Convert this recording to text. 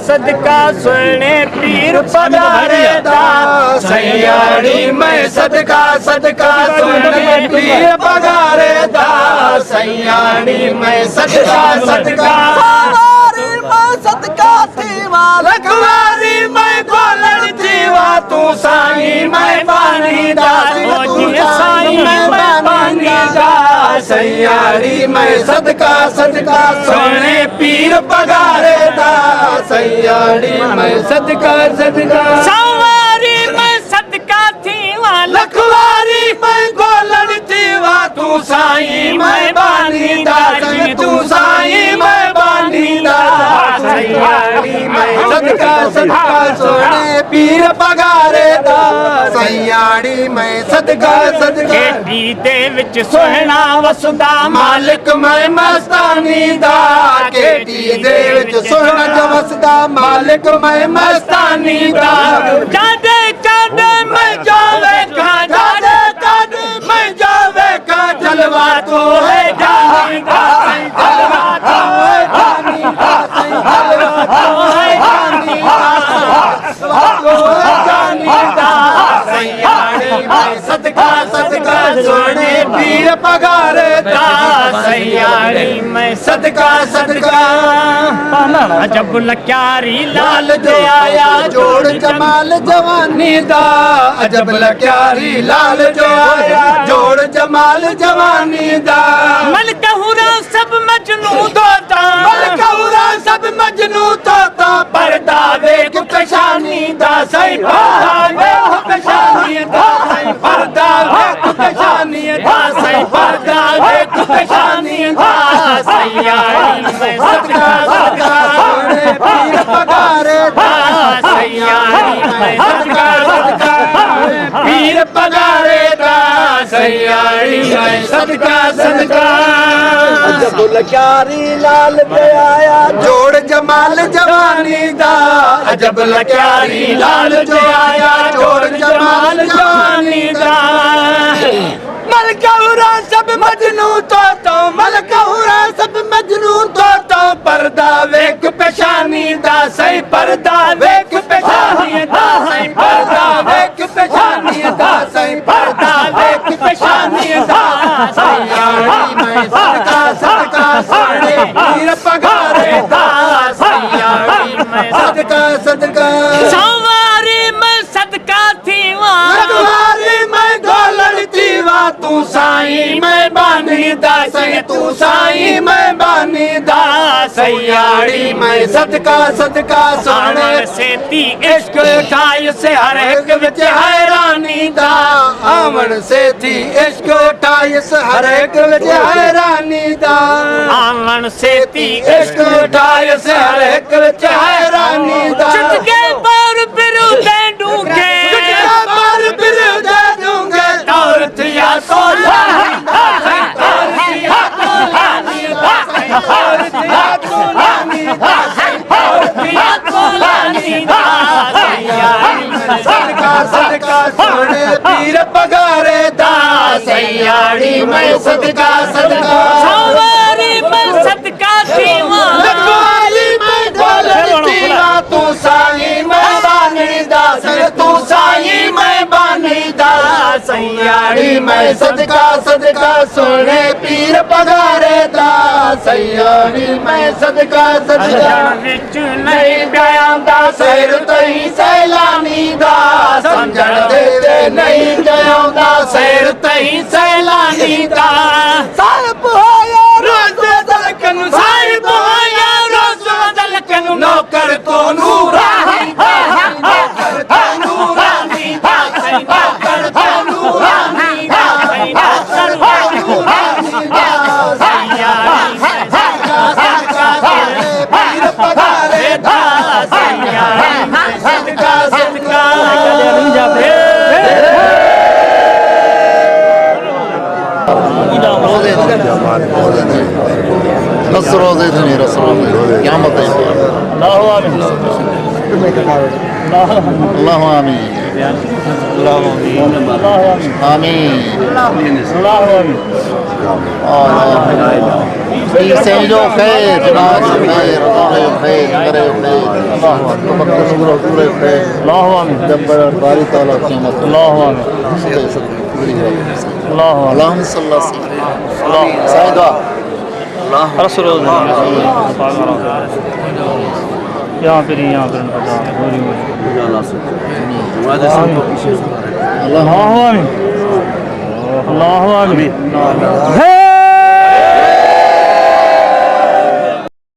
सदका सोने पीर पधारे दा सैयाड़ी मैं सदका सदका सोने पीर पधारे दा सैयाड़ी मैं सदका सदका सदका थीवा लखवारी मैं गोलड़ थीवा तू साईं मैं बानी दा तू साईं मैं बानी दा सैयाड़ी मैं सदका सदका सोने पीर पगारे दा सैयाड़ी मैं सदका सदका सवारी मैं सदका थीवा लखवारी मैं गोलड़ थीवा तू साईं मैं बानी दा तू साईं मैं बानी दा सैयाड़ी मैं सदका सदका सोने पीर पगारे दा सैयाड़ी मैं सदका सदका केटी दे विच सोहना वसदा मालिक मैं मस्तानी दा केटी दे विच सोहना वसदा मालिक मैं मस्तानी दा जादे जादे मैं जावे का जादे जादे मैं जावे का जलवा तो है जानी दा जलवा तो है जानी दा जलवा तो है जानी दा सैयाड़ी मैं सदका सदका सोने पीर पगारे दा सैयाड़ी मैं सदका सदका अजब लक्यारी लाल दे आया जोड़ जमाल जवानी दा अजब लक्यारी लाल जो आया जोड़ जमाल जवानी दा मलकहुरा सब मजनू तोता मलकहुरा सब मजनू तोता पर्दा वेख पेशानी दा सही पर्दा वेख पेशानी दा सही पर्दा वेख पेशानी दा सही पर्दा वेख पेशानी दा सैयाड़ी मैं सदका सदका सोने पीर पगारे दा सैयाड़ी मैं सदका सदका पीर पगारे दा सैयाड़ी मैं सदका सदका जब लक्यारी लाल पे आया जोड़ जमाल जवानी दा अजब लक्यारी लाल जो आया जोड़ जमाल जवानी दा मलकहुरा सब मजनू तो मलकहुरा सब मजनू तो पर्दा वेख पेशानी दा सही पर्दा वेख पेशानी दा सही पर्दा वेख पेशानी दा सही पर्दा वेख पेशानी दा सैयाड़ी मैं सदका सदका सोने पीर पगारे दा सैयाड़ी मैं सदका सदका सवारी मैं सदका थीवा सवारी मैं गोलड़ थीवा तू साईं मैं बानी दा सही तू साईं मैं बानी दा सैयाड़ी मैं सदका सदका सोने सेती इश्क उठाई से हर एक विच हैरानी दा आमन सेती इश्क उठाई से हर एक विच हैरानी दा आमन सेती इश्क उठाई से हर एक विच हैरानी दा चुटके पर बिरु दे दूंगे चुटके पर बिरु दे दूंगे तौर थिया सोलानी तौर थिया सोलानी तौर थिया सोलानी तौर थिया सोलानी सैयाड़ी मैं सदका सदका सोने पीर पगारे दा सैयाड़ी मैं सदका सदका सवारी मैं सदका थीवा लखवारी मैं गोलड़ थीवा तू साईं मैं बानी दा तू साईं मैं बानी दा सैयाड़ी मैं सदका सदका सोने पीर पगारे दा सैयाड़ी मैं सदका सदका विच नहीं ब्यादा सैर तई सैलानी दा समझण दे नहीं जाਉਂਦਾ सैर तई सैलानी दा साहिब होया रोज दलकन साहिब होया रोज दलकन नौकर तो नूरानी नौकर तो नूरानी नौकर तो नूरानी नौकर तो नूरानी सैयाड़ी मैं सदका सदका पीर पगारे दा सैयाड़ी मैं सदका सदका नसर ज़ैतूनी रसूल क़यामत अल्लाहु आमीन अल्लाहु आमीन अल्लाहु आमीन आमीन अल्लाहु आमीन سيدو خير جناح خير رضا خير करे خير الله اكبر نور पूरे خير الله امين جبر باری تعالی قیامت الله امين الله اللهم صل على سيدنا سيدا الله رسول الله यहाँ पर الله آمين الله آمين